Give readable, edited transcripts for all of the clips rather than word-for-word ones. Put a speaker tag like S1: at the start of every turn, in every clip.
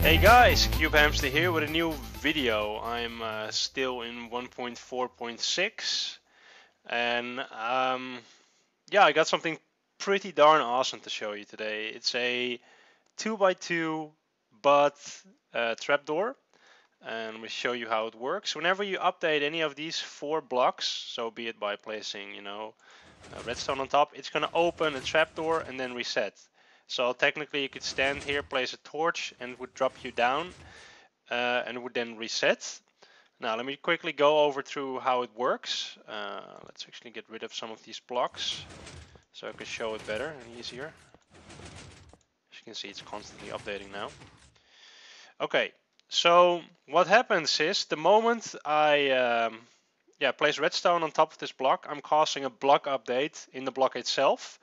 S1: Hey guys, Cubehamster here with a new video. I'm still in 1.4.6 and yeah, I got something pretty darn awesome to show you today. It's a 2x2 but trapdoor, and we show you how it works. Whenever you update any of these 4 blocks, so be it by placing, redstone on top, it's gonna open a trapdoor and then reset. So technically you could stand here, place a torch, and it would drop you down and it would then reset. Now let me quickly go over through how it works. Let's actually get rid of some of these blocks so I can show it better and easier. As you can see, it's constantly updating now. Okay, so what happens is the moment I place redstone on top of this block, I'm causing a block update in the block itself.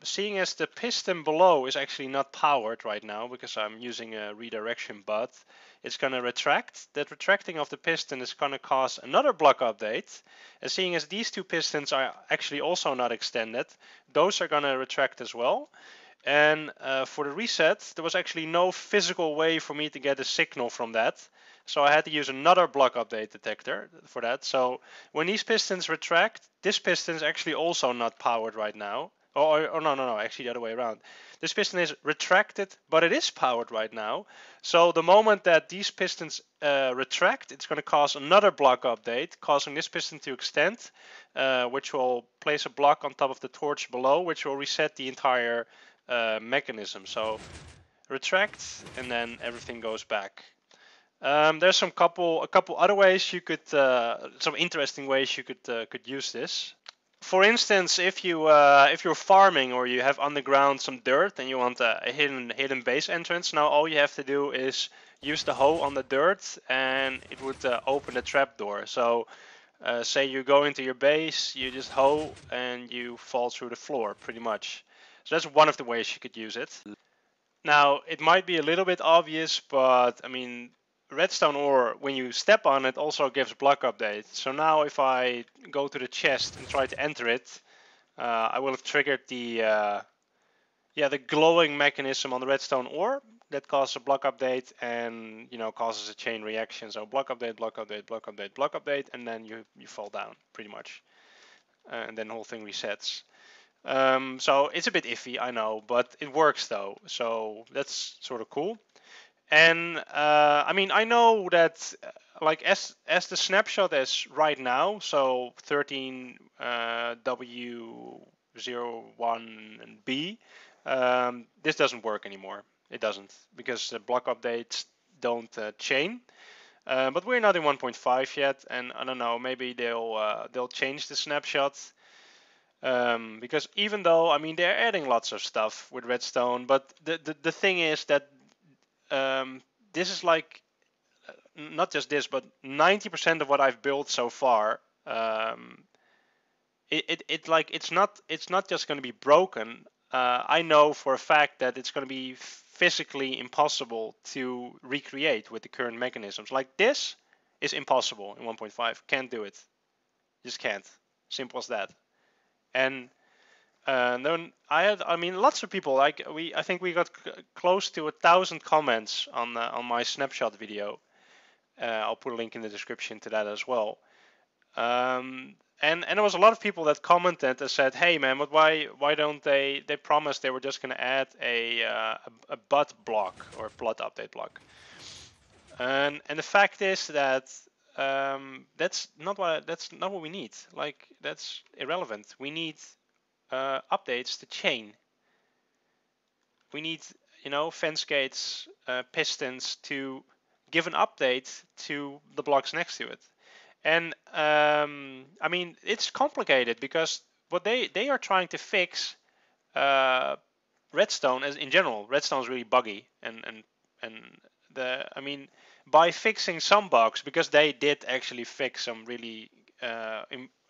S1: Seeing as the piston below is actually not powered right now because I'm using a redirection, but it's going to retract. That retracting of the piston is going to cause another block update. And seeing as these 2 pistons are actually also not extended, those are going to retract as well. And for the reset, there was actually no physical way for me to get a signal from that. So I had to use another block update detector for that. So when these pistons retract, this piston is actually also not powered right now. Or no, actually the other way around. This piston is retracted, but it is powered right now. So the moment that these pistons retract, it's going to cause another block update, causing this piston to extend, which will place a block on top of the torch below, which will reset the entire mechanism. So retract, and then everything goes back. There's a couple other ways you could, some interesting ways you could use this. For instance, if you're farming or you have underground some dirt and you want a hidden base entrance, now all you have to do is use the hoe on the dirt and it would open the trapdoor. So say you go into your base, you just hoe and you fall through the floor pretty much. So that's one of the ways you could use it. Now it might be a little bit obvious, but I mean, redstone ore, when you step on it, also gives block update. So now if I go to the chest and try to enter it, I will have triggered the glowing mechanism on the redstone ore that causes a block update and causes a chain reaction. So block update, block update, block update, block update, and then you fall down pretty much, and then the whole thing resets. So it's a bit iffy, I know, but it works though. So that's sort of cool. And I mean, I know that like as the snapshot is right now, so 13W01 and B, this doesn't work anymore. It doesn't, because the block updates don't chain. But we're not in 1.5 yet, and I don't know, maybe they'll change the snapshot. Because even though, I mean, they're adding lots of stuff with redstone, but the thing is that this is like, not just this, but 90% of what I've built so far, it's not just going to be broken. I know for a fact that it's going to be physically impossible to recreate with the current mechanisms. Like this is impossible in 1.5. Can't do it. Just can't. Simple as that. And then I mean, lots of people, like I think we got close to 1,000 comments on my snapshot video. I'll put a link in the description to that as well. And there was a lot of people that commented and said, "Hey man, but why don't they promised they were just going to add a but block or blood update block?" And the fact is that that's not what we need. Like, that's irrelevant. We need updates to chain. We need, fence gates, pistons to give an update to the blocks next to it. And I mean, it's complicated because what they are trying to fix redstone, as in general, redstone is really buggy, and I mean, by fixing some bugs, because they did actually fix some really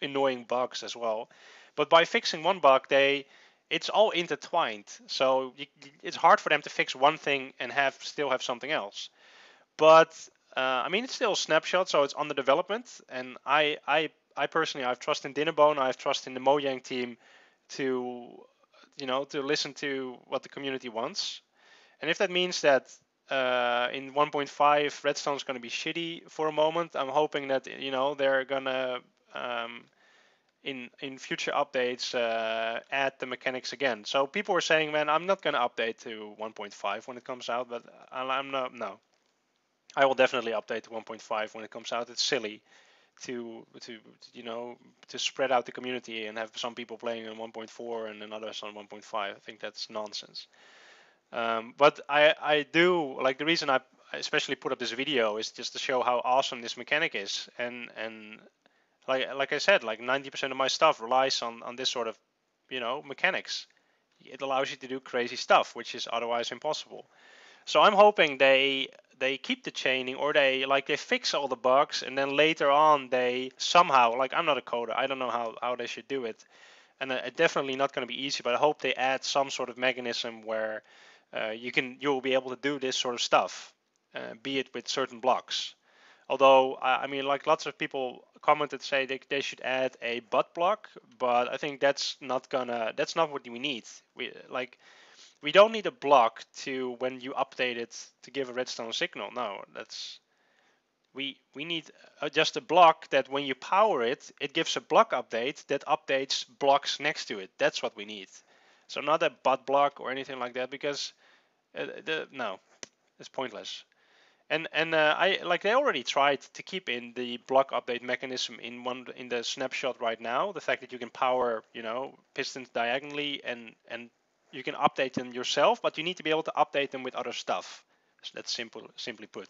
S1: annoying bugs as well. But by fixing one bug, it's all intertwined. So it's hard for them to fix one thing and still have something else. But I mean, it's still a snapshot, so it's under development. And I personally, I have trust in Dinnerbone. I have trust in the Mojang team to listen to what the community wants. And if that means that in 1.5 redstone is going to be shitty for a moment. I'm hoping that they're gonna in future updates add the mechanics again. So people were saying, man, I'm not gonna update to 1.5 when it comes out, but I'm not. No, I will definitely update to 1.5 when it comes out. It's silly to to spread out the community and have some people playing on 1.4 and then others on 1.5. I think that's nonsense. But I do like, the reason I especially put up this video is just to show how awesome this mechanic is, and like I said, like 90% of my stuff relies on this sort of mechanics. It allows you to do crazy stuff which is otherwise impossible. So I'm hoping they keep the chaining, or they fix all the bugs, and then later on they somehow, like, I'm not a coder, I don't know how they should do it, and it's definitely not going to be easy, but I hope they add some sort of mechanism where you'll be able to do this sort of stuff, be it with certain blocks. Although I mean, like, lots of people commented, say they should add a butt block, but I think that's not what we need. We don't need a block to, when you update it, to give a redstone signal. No, we need just a block that when you power it, it gives a block update that updates blocks next to it. That's what we need. So not a butt block or anything like that, because no, it's pointless. And they already tried to keep in the block update mechanism in the snapshot right now. The fact that you can power pistons diagonally, and you can update them yourself, but you need to be able to update them with other stuff. So that's simply put.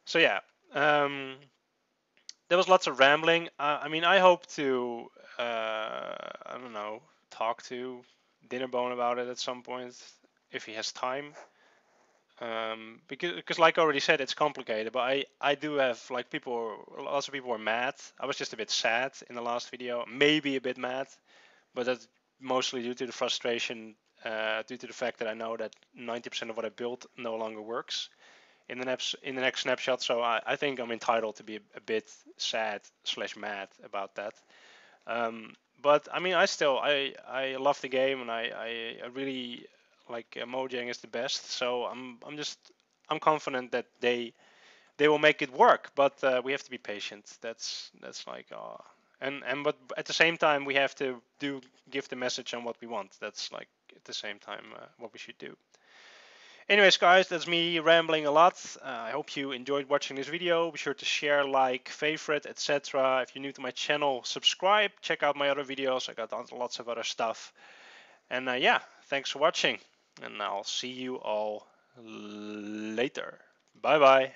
S1: So yeah, there was lots of rambling. I mean, I hope to I don't know, talk to Dinnerbone about it at some point if he has time. Because like I already said, it's complicated, but I do have, like, lots of people were mad. I was just a bit sad in the last video, maybe a bit mad, but that's mostly due to the frustration, due to the fact that I know that 90% of what I built no longer works in the next snapshot. So I think I'm entitled to be a bit sad / mad about that. But I mean, I love the game, and I really like Mojang is the best. So I'm confident that they will make it work. But we have to be patient. That's like but at the same time we have to give the message on what we want. That's like at the same time what we should do. Anyways, guys, that's me rambling a lot. I hope you enjoyed watching this video. Be sure to share, like, favorite, etc. If you're new to my channel, subscribe. Check out my other videos. I got lots of other stuff. And yeah, thanks for watching. And I'll see you all later. Bye bye.